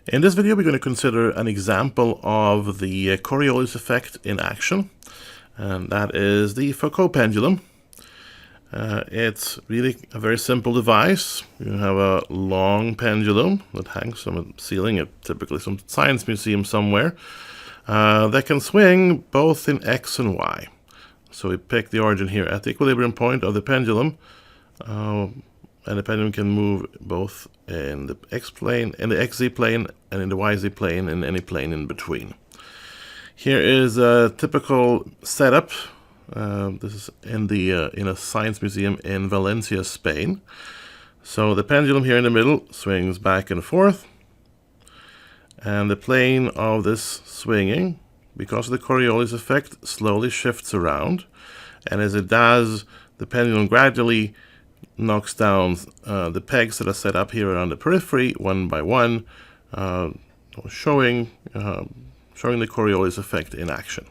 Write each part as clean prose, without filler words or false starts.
In this video, we're going to consider an example of the Coriolis effect in action, and that is the Foucault pendulum. It's really a very simple device. You have a long pendulum that hangs from a ceiling at typically some science museum somewhere that can swing both in X and Y. So we pick the origin here at the equilibrium point of the pendulum, and the pendulum can move both in the x-plane, in the xz plane, and in the yz plane, and any plane in between. Here is a typical setup. This is in a science museum in Valencia, Spain. So the pendulum here in the middle swings back and forth, and the plane of this swinging, because of the Coriolis effect, slowly shifts around, and as it does, the pendulum gradually knocks down the pegs that are set up here around the periphery one by one, showing the Coriolis effect in action.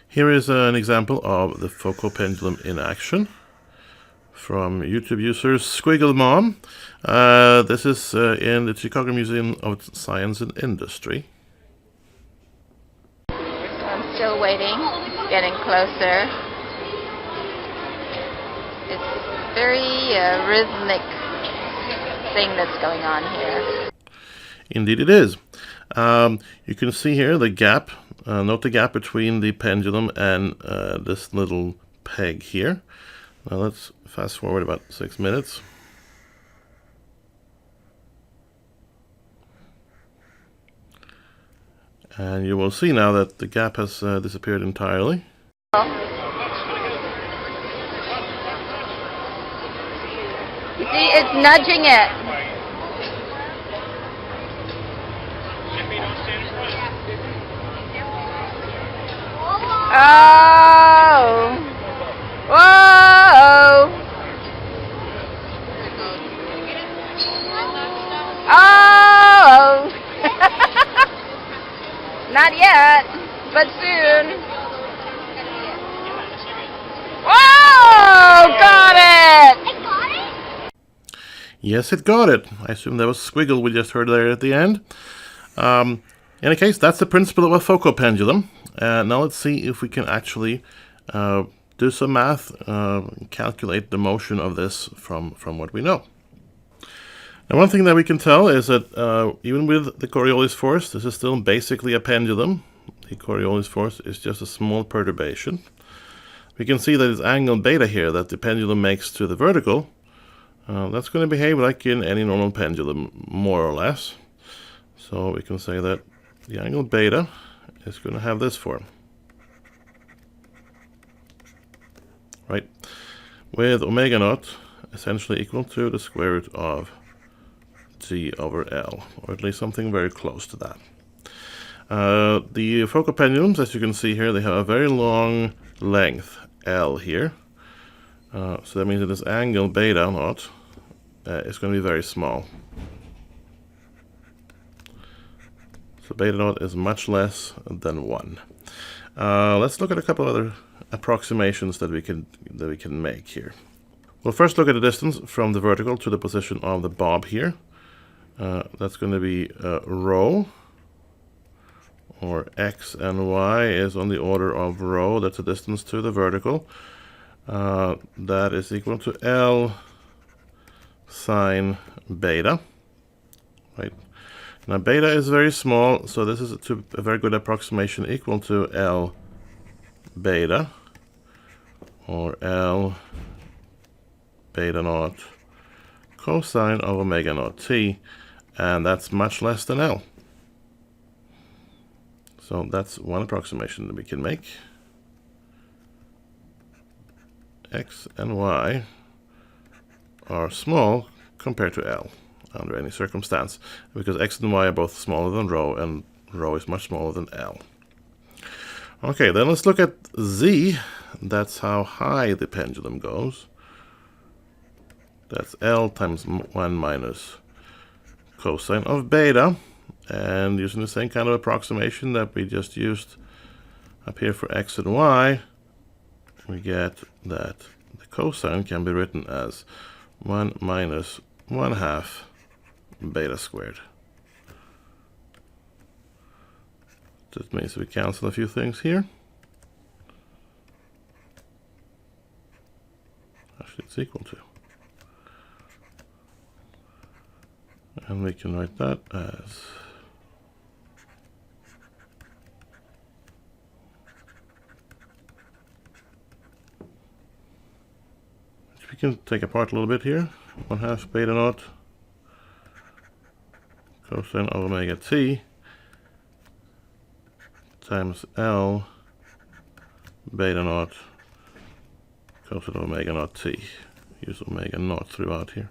Here is an example of the Foucault pendulum in action from YouTube user Squiggle Mom. This is in the Chicago Museum of Science and Industry. I'm still waiting, getting closer. It's very rhythmic thing that's going on here. Indeed it is. You can see here the gap. Note the gap between the pendulum and this little peg here. Now let's fast forward about 6 minutes. And you will see now that the gap has disappeared entirely. You see, it's nudging it. Oh! Whoa! Oh! Not yet, but soon. Whoa! Got it! Yes, it got it. I assume that was squiggle we just heard there at the end. In any case, that's the principle of a Foucault pendulum. Now let's see if we can actually do some math, calculate the motion of this from what we know. Now, one thing that we can tell is that even with the Coriolis force, this is still basically a pendulum. The Coriolis force is just a small perturbation. We can see that this angle beta here that the pendulum makes to the vertical, that's going to behave like in any normal pendulum, more or less. So we can say that the angle beta is going to have this form, right? With omega naught essentially equal to the square root of T over L, or at least something very close to that. The Foucault pendulums, as you can see here, they have a very long length, L here. So that means that this angle beta naught is going to be very small. So beta naught is much less than 1. Let's look at a couple other approximations that we can make here. We'll first look at the distance from the vertical to the position of the bob here. That's going to be rho, or x and y is on the order of rho. That's the distance to the vertical. That is equal to L sine beta, right? Now beta is very small, so this is a very good approximation equal to L beta, or L beta naught cosine of omega naught t, and that's much less than L. So that's one approximation that we can make. X and y are small compared to L under any circumstance, because x and y are both smaller than rho, and rho is much smaller than L. Okay, then let's look at z. That's how high the pendulum goes. That's L times 1 minus cosine of beta, and using the same kind of approximation that we just used up here for x and y, we get that the cosine can be written as 1 minus 1/2 beta squared. That means we cancel a few things here. Actually, it's equal to. And we can write that as we can take apart a little bit here. 1/2 beta naught cosine of omega t times L beta naught cosine of omega naught t. Use omega naught throughout here.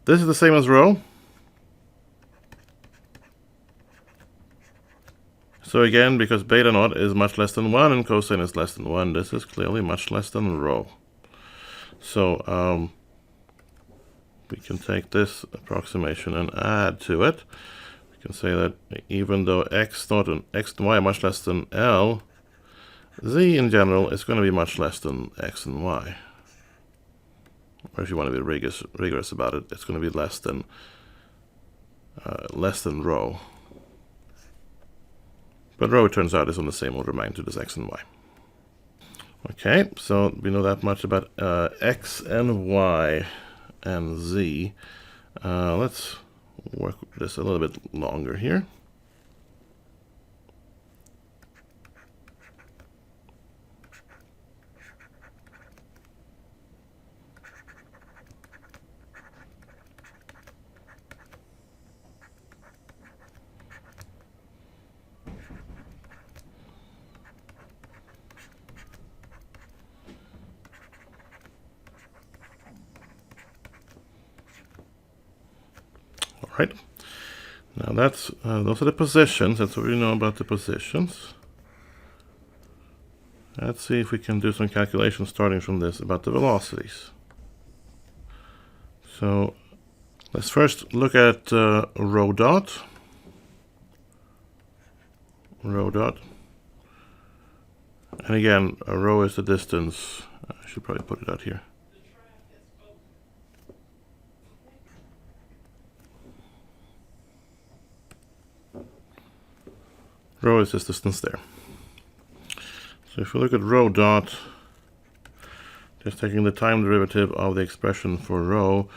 This is the same as rho. So again, because beta naught is much less than 1 and cosine is less than 1, this is clearly much less than rho. So we can take this approximation and add to it. We can say that even though x naught and x and y are much less than L, z in general is going to be much less than x and y. Or if you want to be rigorous about it, it's going to be less than rho. But rho, it turns out, is on the same order of magnitude as x and y. Okay, so we know that much about x and y and z. Let's work this a little bit longer here. Right. Now that's those are the positions. That's what we know about the positions. Let's see if we can do some calculations starting from this about the velocities. So let's first look at rho dot. Rho dot. And again, rho is the distance. I should probably put it out here. Rho is this distance there. So if we look at rho dot, just taking the time derivative of the expression for rho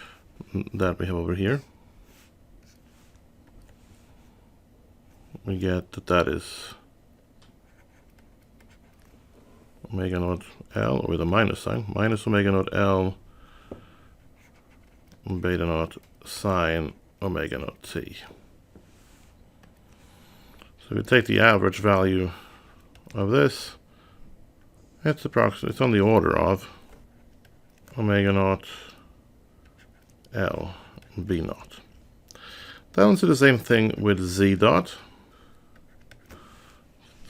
that we have over here, we get that that is omega naught L, or with a minus sign, minus omega naught L beta naught sine omega naught t. So we take the average value of this. It's approximately, it's on the order of omega naught L b naught. Then let's do the same thing with z dot.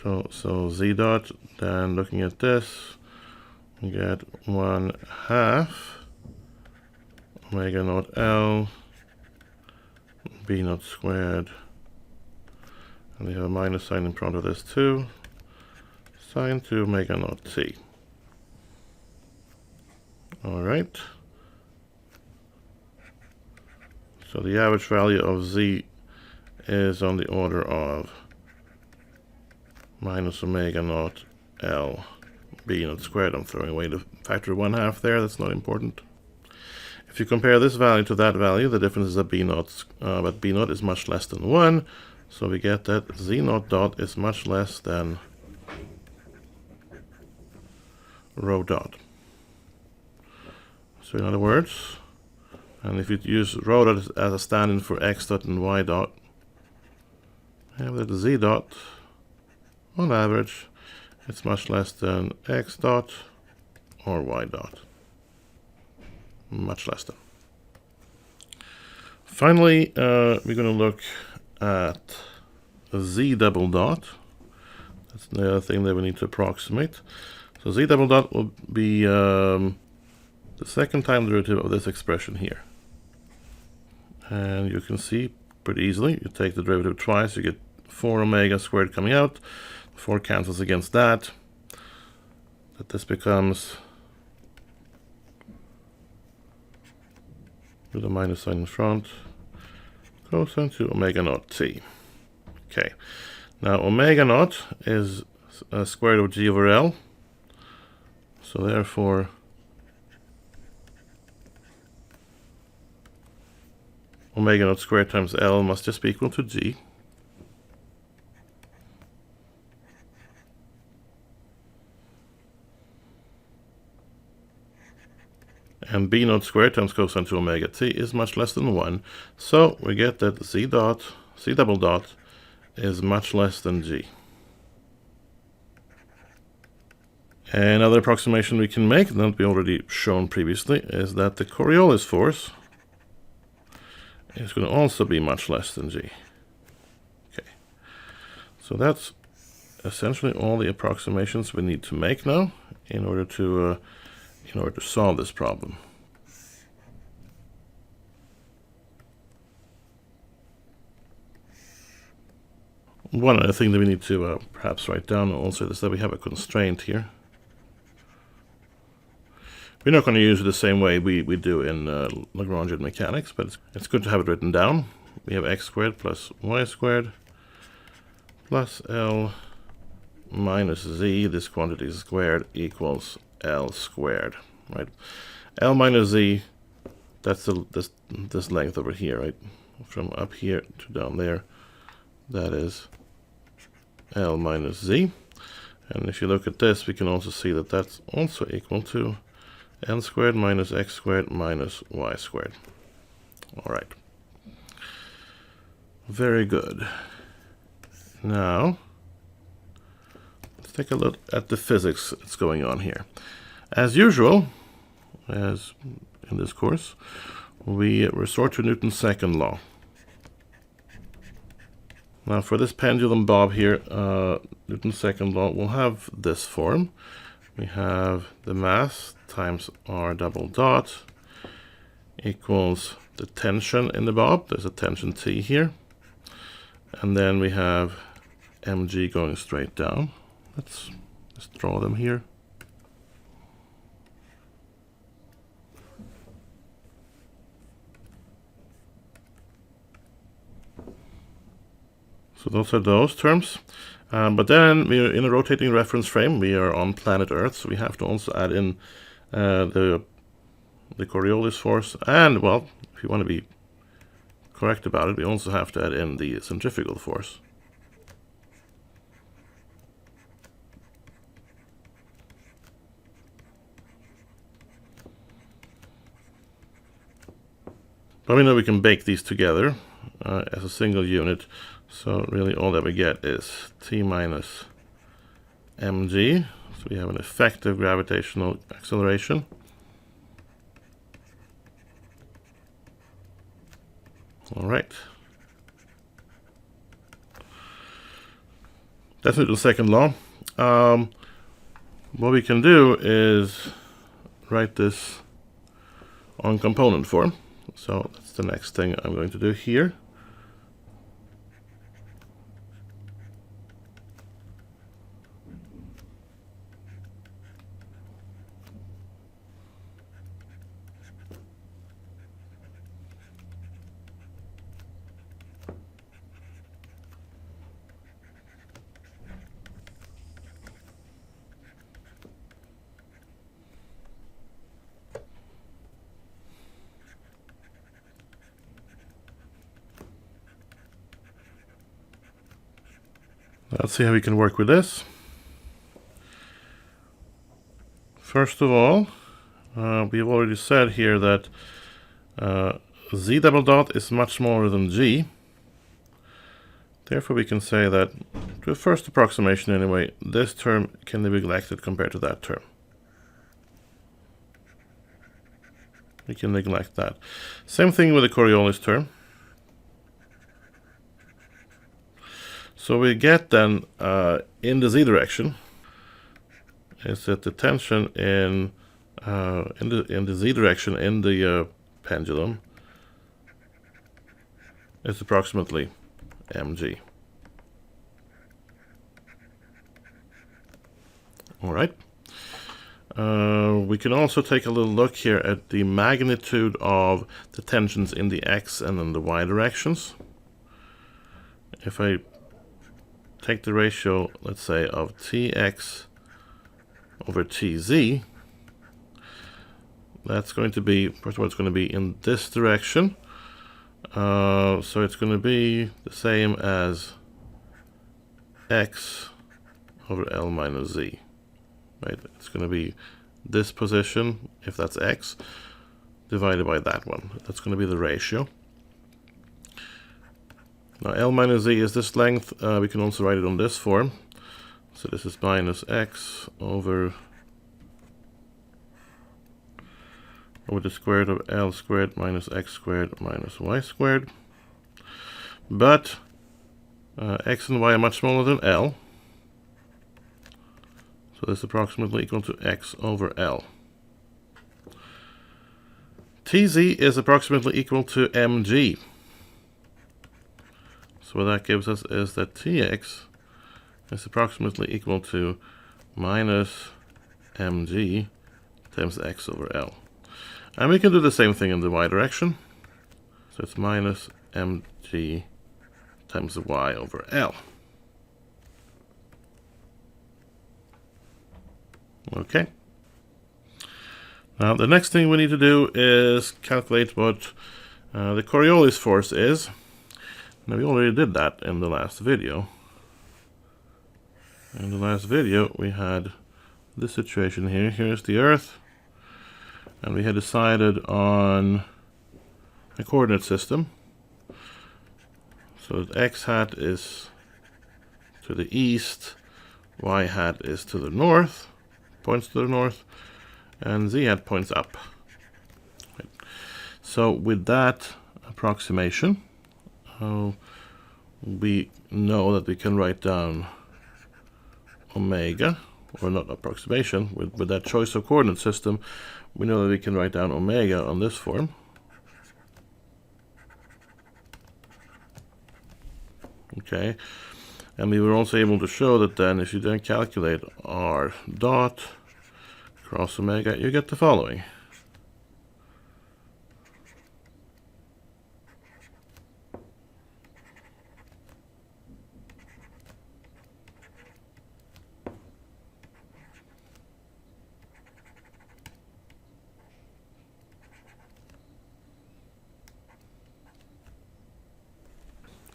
So z dot, then looking at this, we get 1/2 omega naught L b naught squared. And we have a minus sign in front of this too. Sine 2 omega naught t. Alright. So the average value of z is on the order of minus omega naught L b naught squared. I'm throwing away the factor of 1/2 there, that's not important. If you compare this value to that value, the difference is a b naught, but b naught is much less than 1. So we get that z naught dot is much less than rho dot. So in other words, and if you use rho dot as a stand-in for x dot and y dot, we have that z dot, on average, it's much less than x dot or y dot. Much less than. Finally, we're going to look at z double dot. That's the other thing that we need to approximate. So z double dot will be the second time derivative of this expression here. And you can see pretty easily, you take the derivative twice, you get 4 omega squared coming out. 4 cancels against that. That this becomes, with a minus sign in front, cosine to omega naught t. Okay, now omega naught is square root of g over L, so therefore omega naught squared times L must just be equal to g. And b naught squared times cosine 2 omega t is much less than 1. So we get that c double dot is much less than g. Another approximation we can make, that we already shown previously, is that the Coriolis force is going to also be much less than g. Okay, so that's essentially all the approximations we need to make now in order to solve this problem. One other thing that we need to perhaps write down also is that we have a constraint here. We're not going to use it the same way we do in Lagrangian mechanics, but it's good to have it written down. We have x squared plus y squared plus L minus z, this quantity squared, equals L squared, right? L minus z, that's this length over here, right? From up here to down there, that is L minus z. And if you look at this, we can also see that that's also equal to n squared minus x squared minus y squared. All right. Very good. Now, let's take a look at the physics that's going on here. As usual, as in this course, we resort to Newton's second law. Now for this pendulum bob here, Newton's second law will have this form. We have the mass times r double dot equals the tension in the bob. There's a tension T here. And then we have mg going straight down. Let's draw them here. So those are those terms. But then we're in a rotating reference frame. We are on planet Earth, so we have to also add in the Coriolis force. And, well, if you want to be correct about it, we also have to add in the centrifugal force. But we know we can bake these together as a single unit. So really all that we get is T minus mg. So we have an effective gravitational acceleration. All right. That's Newton's second law. What we can do is write this on component form. So that's the next thing I'm going to do here. Let's see how we can work with this. First of all, we've already said here that z double dot is much smaller than g. Therefore, we can say that, to a first approximation anyway, this term can be neglected compared to that term. We can neglect that. Same thing with the Coriolis term. So we get then, in the z direction, is that the tension in the z direction in the pendulum is approximately mg. All right. We can also take a little look here at the magnitude of the tensions in the x and in the y directions. If I take the ratio, let's say, of tx over tz, that's going to be, first of all, it's going to be in this direction. So it's going to be the same as x over L minus z. Right? It's going to be this position, if that's x, divided by that one. That's going to be the ratio. Now L minus z is this length. We can also write it on this form. So this is minus x over the square root of L squared minus x squared minus y squared. But x and y are much smaller than L. So this is approximately equal to x over L. Tz is approximately equal to mg. So what that gives us is that Tx is approximately equal to minus mg times x over L. And we can do the same thing in the y direction. So it's minus mg times the y over L. Okay. Now the next thing we need to do is calculate what the Coriolis force is. Now we already did that in the last video. In the last video we had this situation here. Here's the Earth. And we had decided on a coordinate system. So that x hat is to the east, y hat is to the north, points to the north, and z hat points up. Right. So with that approximation, we know that we can write down omega, or not approximation, with that choice of coordinate system, we know that we can write down omega on this form. Okay, and we were also able to show that then if you then calculate r dot cross omega, you get the following.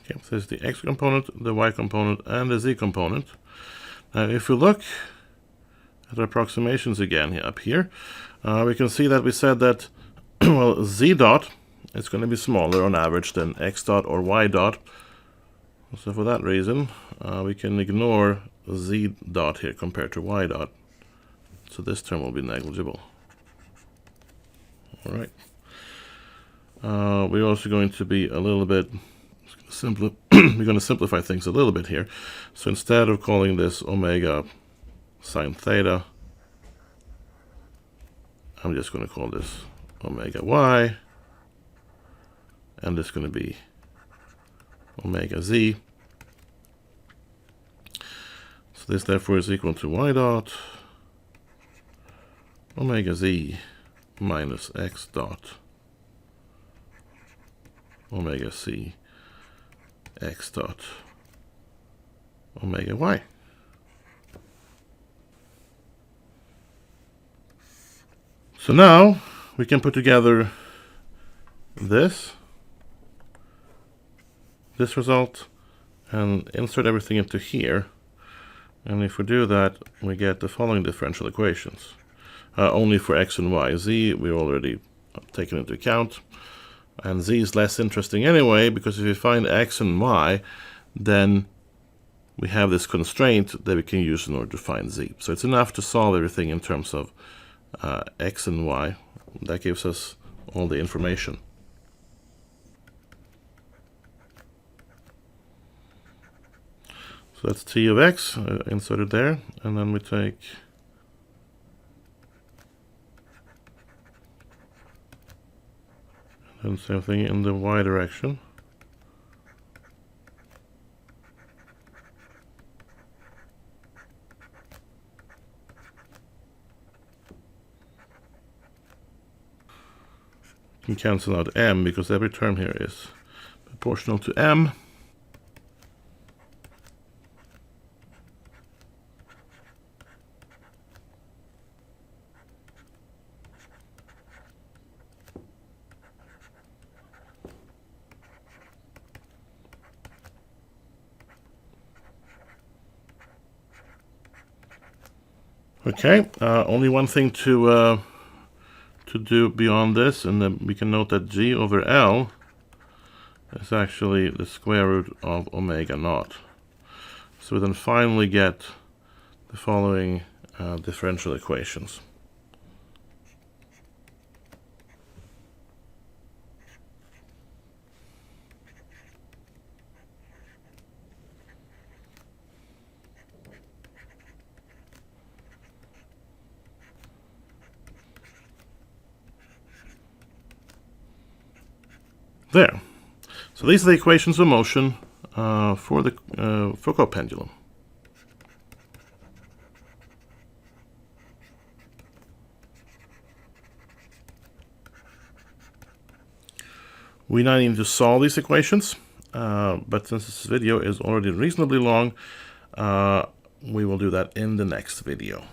Okay, so this is the x component, the y component, and the z component. Now if we look at our approximations again up here, we can see that we said that well, z dot is going to be smaller on average than x dot or y dot. So for that reason, we can ignore z dot here compared to y dot. So this term will be negligible. All right. We're also going to be a little bit we're going to simplify things a little bit here. So instead of calling this omega sine theta, I'm just going to call this omega y, and this is going to be omega z. So this therefore is equal to y dot omega z minus x dot omega c x dot omega y. So now we can put together this result and insert everything into here. And if we do that, we get the following differential equations. Only for x and y. Z we already taken into account. And z is less interesting anyway, because if we find x and y, then we have this constraint that we can use in order to find z. So it's enough to solve everything in terms of x and y. That gives us all the information. So that's t of x inserted there, and then we take and same thing in the y direction. You can cancel out m because every term here is proportional to m. Okay, only one thing to do beyond this, and then we can note that G over L is actually the square root of omega naught. So we then finally get the following differential equations. There. So these are the equations of motion for the Foucault pendulum. We now need to solve these equations, but since this video is already reasonably long, we will do that in the next video.